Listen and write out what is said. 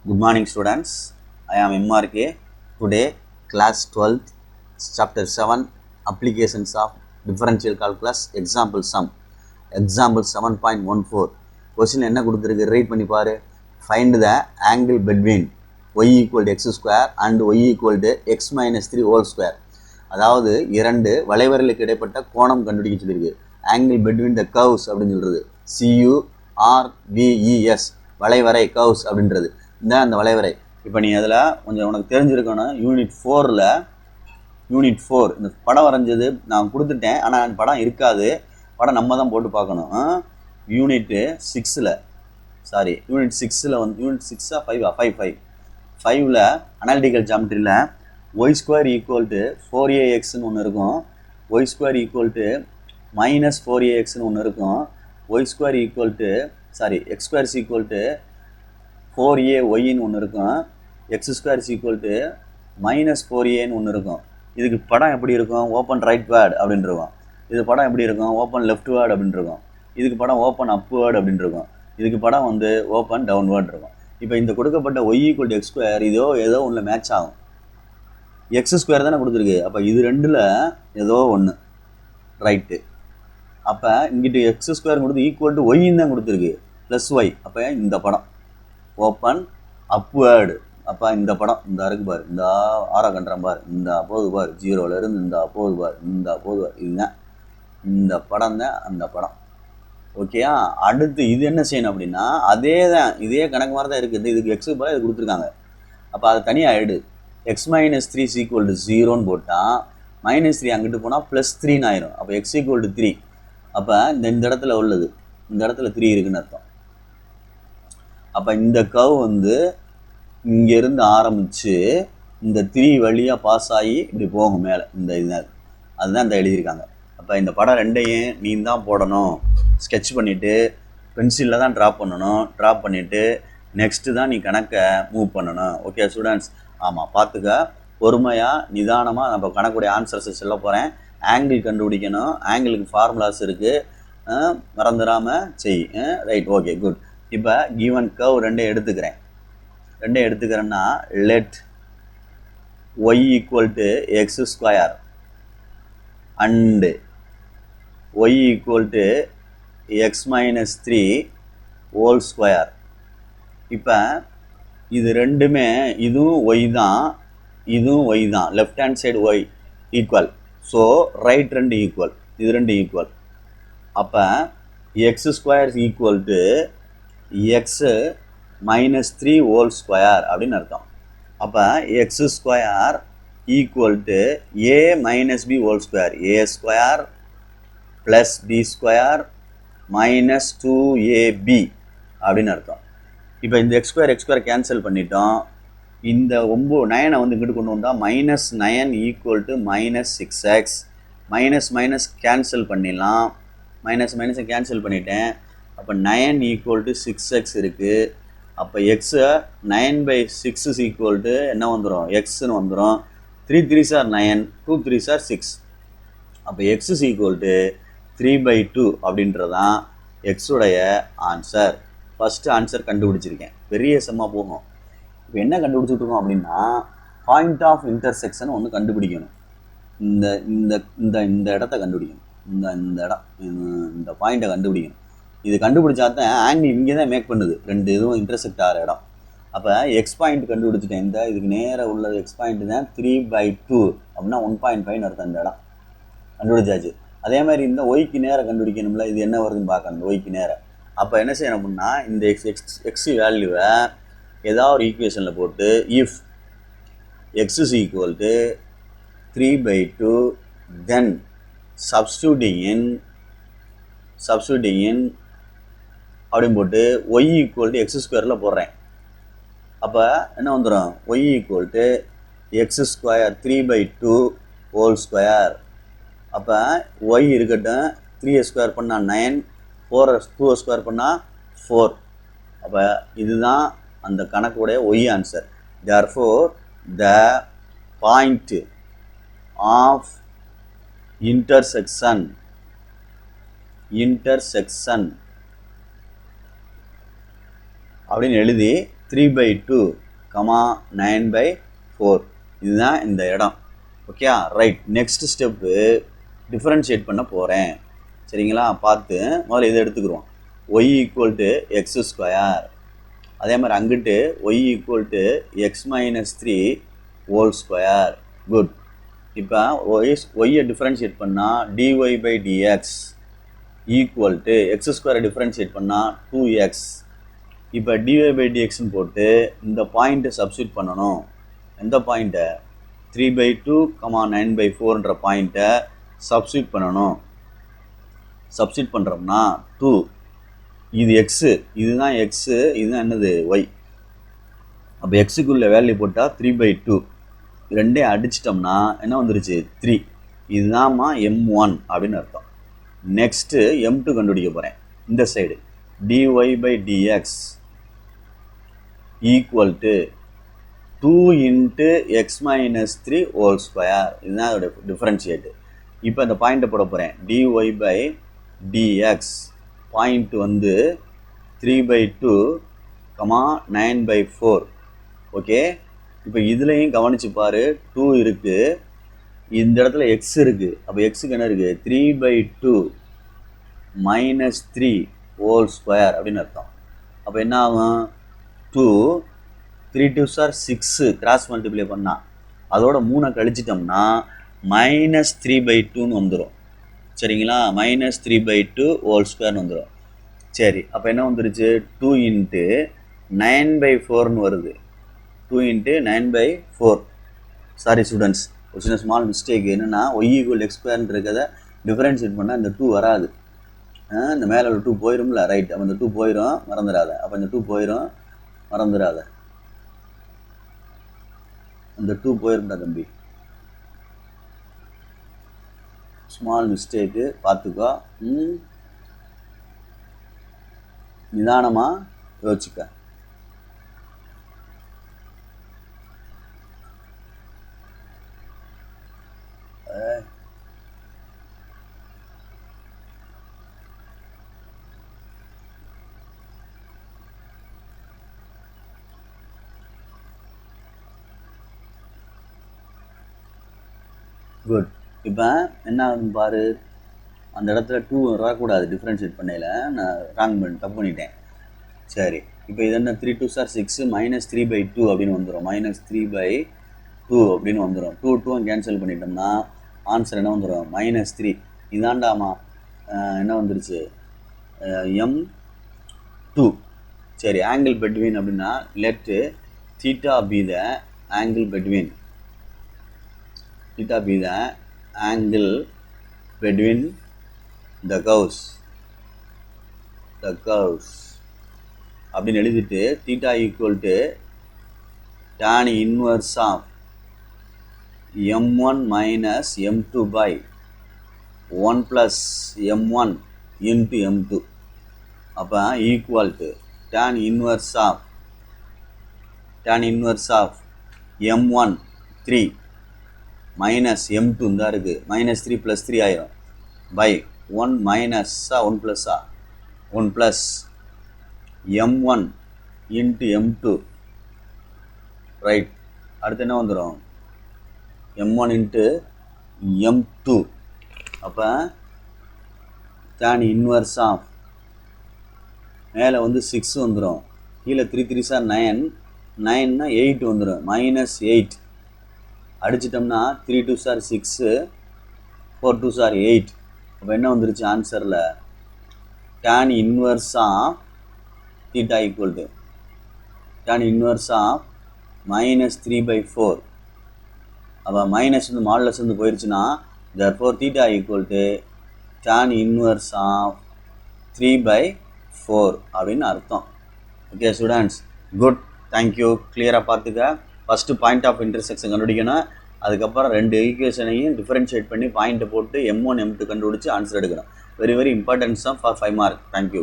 Good morning students, I am MRK. Today class 12th chapter 7 applications of differential calculus example sum example 7.14 question என்ன கொடுத்திருக்கு read பண்ணி பாரு. Find the angle between y equal to x square and y equal to x minus 3 whole square. அதாவது இரண்டு வளைவரைகளுக்கு இடைப்பட்ட கோணம் கண்டுபிடிக்க சொல்லியிருக்கு. angle between the curves அப்படின்னு சொல்றது CURVES வளைவரை curves அப்படின்றது இந்த அந்த வளைவரை. இப்போ நீ அதில் கொஞ்சம் உனக்கு தெரிஞ்சிருக்கணும். யூனிட் 4 இந்த படம் வரைஞ்சது நான் கொடுத்துட்டேன், ஆனால் அந்த படம் இருக்காது. படம் நம்ம தான் போட்டு பார்க்கணும். யூனிட் 6ல் வந்து யூனிட் 6 5ல் அனாலிட்டிக்கல் ஜாமெட்ரியில் ஒய் ஸ்கொயர் ஈக்குவல் டு 4AXன்னு ஒன்று இருக்கும், y square equal to minus 4AXன்னு ஒன்று இருக்கும், y square equal to x square equal to 4AYன்னு ஒன்று இருக்கும், x square equal to minus 4Aன்னு ஒன்று இருக்கும். இதுக்கு படம் எப்படி இருக்கும்? ஓப்பன் ரைட் வேர்டு அப்படின்னு இருக்கும். இது படம் எப்படி இருக்கும்? ஓப்பன் லெஃப்ட் வேர்டு அப்படின்னு இருக்கும். இதுக்கு படம் ஓப்பன் அப் வேர்டு அப்படின்னு இருக்கும். இதுக்கு படம் வந்து ஓப்பன் டவுன் வேர்டு இருக்கும். இப்போ இந்த கொடுக்கப்பட்ட y equal to x square ஏதோ ஒன்று மேட்ச் ஆகும். எக்ஸ் ஸ்கொயர் தானே கொடுத்துருக்கு. அப்போ இது ரெண்டில் ஏதோ ஒன்று ரைட்டு. அப்போ இங்கிட்டு எக்ஸ் ஸ்கொயர் கொடுத்து ஈக்குவல் டு ஒய்ன்னு தான் கொடுத்துருக்கு, ப்ளஸ் ஒய். அப்போ இந்த படம் ஓப்பன் அப்வேர்டு. அப்போ இந்த படம் இந்த இருக்கு பாரு, இந்த ஆரா கண்டுறான் பாரு, இந்த அப்போது பாரு, 0லேருந்து இந்த அப்போது பாரு, இந்த அப்போது பாரு, இதுதான் இந்த படம் தான் அந்த படம். ஓகேயா? அடுத்து இது என்ன செய்யணும் அப்படின்னா இதே கணக்கு மாதிரி தான் இருக்குது. இதுக்கு எக்ஸுக்கு போல இது கொடுத்துருக்காங்க. அப்போ அது தனியாக எடு. எக்ஸ் மைனஸ் 3 ஈக்குவல் டு 0ன்னு போட்டால் -3 அங்கிட்டு போனால் +3ன்னு ஆயிரும். அப்போ எக்ஸ் ஈக்குவல் டு 3. அப்போ இந்த இடத்துல உள்ளது, இந்த இடத்துல 3 இருக்குன்னு அர்த்தம். அப்போ இந்த கர்வ் வந்து இங்கேருந்து ஆரம்பித்து இந்த 3 வழியாக பாஸ் ஆகி இப்படி போகும் மேலே. இந்த அதுதான் இந்த எழுதியிருக்காங்க. அப்போ இந்த படம் ரெண்டையும் நீ தான் போடணும். ஸ்கெட்ச் பண்ணிவிட்டு பென்சிலில் தான் ட்ராப் பண்ணணும். ட்ராப் பண்ணிவிட்டு நெக்ஸ்ட்டு தான் நீ கணக்கை மூவ் பண்ணணும். Okay students? ஆமாம், பார்த்துக்க. பொறுமையாக நிதானமாக நம்ம கணக்குடைய ஆன்சர்ஸை சொல்ல போகிறேன். ஆங்கிள் கண்டுபிடிக்கணும். ஆங்கிளுக்கு ஃபார்முலாஸ் இருக்குது, மறந்துடாமல் செய். Right, okay, good. இப்போ கிவன் கர்வ் ரெண்டையும் எடுத்துக்கிறேன்னா let y equal to x square and y equal to x minus 3 whole square. இப்போ இது ரெண்டுமே இதுவும் ஒய் தான், இதுவும் ஒய் தான். Left hand side y equal. So right ரெண்டு ஈக்குவல், இது ரெண்டு ஈக்குவல். அப்போ x square equal to x minus 3 whole square அப்படின்னு அர்த்தம். அப்போ x square equal to a minus b whole square, A square plus b square minus 2AB அப்படின்னு அர்த்தம். இப்போ இந்த எக்ஸ் ஸ்கொயர் கேன்சல் பண்ணிட்டோம். இந்த 9 வந்து இங்கிட்டு கொண்டு வந்தால் -9 equal to -6x. Minus cancel பண்ணிடலாம். மைனஸை கேன்சல் பண்ணிட்டேன். அப்போ 9 ஈக்குவல் டு 6x இருக்குது. அப்போ எக்ஸு 9/6 ஈக்குவல் டு என்ன வந்துடும்? எக்ஸ்ன்னு வந்துடும். 3 3s are 9, 2 3s are 6. அப்போ எக்ஸ் இஸ் ஈக்குவல் டு 3/2 அப்படின்றதான் எக்ஸுடைய ஆன்சர். ஃபஸ்ட்டு ஆன்சர் கண்டுபிடிச்சிருக்கேன். பெரிய செம்மாக போகும். இப்போ என்ன கண்டுபிடிச்சிட்ருக்கோம் அப்படின்னா பாயிண்ட் ஆஃப் இன்டர்செக்ஷன் ஒன்று கண்டுபிடிக்கணும். இந்த இந்த இந்த இந்த இடத்த கண்டுபிடிக்கணும். இந்த பாயிண்ட்டை கண்டுபிடிக்கணும். இது கண்டுபிடிச்சா தான் ஆங்கிள் இங்கே தான் மேக் பண்ணுது, ரெண்டு இதுவும் இன்டர்செக்ட் ஆகிற இடம். அப்போ எக்ஸ் பாயிண்ட் கண்டுபிடிச்சிட்டேன். இந்த இதுக்கு நேராக உள்ளது எக்ஸ் பாயிண்ட் தான். 3/2 அப்படின்னா 1.5 அர்த்தம். இந்த இடம் கண்டுபிடிச்சாச்சு. அதே மாதிரி இந்த ஒய்க்கு நேரம் கண்டுபிடிக்கணும்ல, இது என்ன வருதுன்னு பார்க்கணும். இந்த ஒய்க்கு நேரம். அப்போ என்ன செய்யணும் அப்படின்னா இந்த எக்ஸ் வேல்யூவை ஏதாவது ஒரு ஈக்குவேஷனில் போட்டு if x is equal to 3/2 then substituting in அப்படின்னு போட்டு ஒய் ஈக்குவல் டு எக்ஸ் ஸ்கொயரில் போடுறேன். அப்போ என்ன வந்துடும்? Y equal to x square 3/2 whole square. அப்போ ஒய் இருக்கட்டும், 3 ஸ்கொயர் பண்ணால் 9, 2 ஸ்கொயர் பண்ணால் 4. அப்போ இதுதான் அந்த கணக்குடைய y answer. therefore the point of intersection அப்படின்னு எழுதி 3/2, 9/4. இதுதான் இந்த இடம். Okay right. Next step differentiate பண்ண போகிறேன். சரிங்களா? பார்த்து முதல்ல இதை எடுத்துக்கிறோம். y = x². அதே மாதிரி அங்கிட்டு y = x - 3 whole square. Good. இப்போ ஒய்யை டிஃபரன்ஷியேட் பண்ணால் dy/dx x² டிஃபரன்ஷியேட் பண்ணால் 2x. இப்போ dy/dxன்னு போட்டு இந்த பாயிண்ட்டை சப்ஸ்டியூட் பண்ணணும். எந்த பாயிண்ட்டை? 3/2, 9/4ன்ற பாயிண்ட்டை சப்ஸ்டியூட் பண்ணணும். சப்ஸ்டியூட் பண்ணுறோம்னா 2, இது எக்ஸு, இதுதான் எக்ஸு, இதுதான் என்னது ஒய். அப்போ எக்ஸுக்குள்ள வேல்யூ போட்டால் 3/2, ரெண்டையும் அடிச்சிட்டோம்னா என்ன வந்துருச்சு? 3. இதுதான்மா m1 அப்படின்னு அர்த்தம். நெக்ஸ்ட்டு m2 கண்டுபிடிக்க போகிறேன். இந்த side dy/dx = 2 × x - 3 whole square. இதுதான் அதோட டிஃபரன்ஷியேட்டு. இப்போ இந்த பாயிண்ட்டை போட போகிறேன். dy/dx பாயிண்ட் வந்து 3/2, 9/4. ஓகே. இப்போ இதுலேயும் கவனிச்சு பாரு, 2 இருக்குது, இந்த இடத்துல எக்ஸ் இருக்குது. அப்போ எக்ஸுக்கு என்ன இருக்குது? 3/2 - 3 whole square அப்படின்னு அர்த்தம். அப்போ என்ன ஆகும்? 2, 3 2s are 6 கிராஸ் மல்டிப்ளை பண்ணால் அதோட 3 கழிச்சிட்டோம்னா -3/2ன்னு வந்துடும். சரிங்களா? -3/2 whole squareன்னு வந்துடும். சரி, அப்போ என்ன வந்துருச்சு? 2 × 9/4ன்னு வருது. 2 × 9/4. சாரி ஸ்டூடெண்ட்ஸ், ஒரு சின்ன ஸ்மால் மிஸ்டேக். என்னென்னா y = x² இருக்கிறத டிஃபரன்ஷியேட் பண்ணால் இந்த 2 வராது. இந்த மேலே ஒரு 2 போயிடும்ல, ரைட். அப்போ இந்த 2 போயிடும், மறந்துடாத. அப்போ இந்த 2 போயிடும், மறந்துடாத. அந்த 2 போயிருந்தா தம்பி, ஸ்மால் மிஸ்டேக்கு, பார்த்துக்கோ. நிதானமாக யோசிச்சுக்க. குட். இப்போ என்ன ஆகுதுன்னு பாரு, அந்த இடத்துல 2 வரக்கூடாது டிஃப்ரென்ஷியேட் பண்ணையில். நான் தப்பு பண்ணிட்டேன். சரி, இப்போ இது என்ன? 3 2s are 6 -3/2 அப்படின்னு வந்துடும். -3/2 அப்படின்னு வந்துடும். 2 2 கேன்சல் பண்ணிட்டோம்னா ஆன்சர் என்ன வந்துடும்? -3. இதாண்டாமா என்ன வந்துருச்சு? m2. சரி, ஆங்கிள் பெட்வீன் அப்படின்னா let θ be the angle between. Theta be the angle between the curves. அப்படின்னு எழுதிட்டு θ = tan inverse of m1 - m2 by 1 plus m1 into m2. அப்போ equal to tan inverse of m1 3 minus m2 தான் இருக்குது, -3 + 3 ஆயிரும், by 1 minus 1 plus 1 plus m1 into m2. Right. அடுத்து என்ன வந்துடும்? m1 into m2. அப்போ tan inverse of மேலே வந்து 6 வந்துடும், கீழே 3 3s are 9, 9னா 8 வந்துடும், -8 அடிச்சிட்டோம்னா 3 2s are 6, 4 2s are 8. அப்போ என்ன வந்துருச்சு ஆன்சரில்? tan inverse of θ = tan inverse of -3/4. அப்போ மைனஸ் வந்து மாடலஸ் வந்து போயிடுச்சுன்னா therefore θ = tan inverse of 3/4 அப்படின்னு அர்த்தம். Okay students, good, thank you. கிளியராக பார்த்துக்க. ஃபஸ்ட்டு பாயிண்ட் ஆஃப் இன்டர்செக்ஷன் கண்டுபிடிக்கணும். அதுக்கப்புறம் 2 ஈக்குவேஷனையும் டிஃபரன்ஷியேட் பண்ணி பாயிண்ட்டை போட்டு m1 m2 கண்டுபிடிச்சி ஆன்சர் எடுக்கணும். Very very importance for 5 mark. Thank you.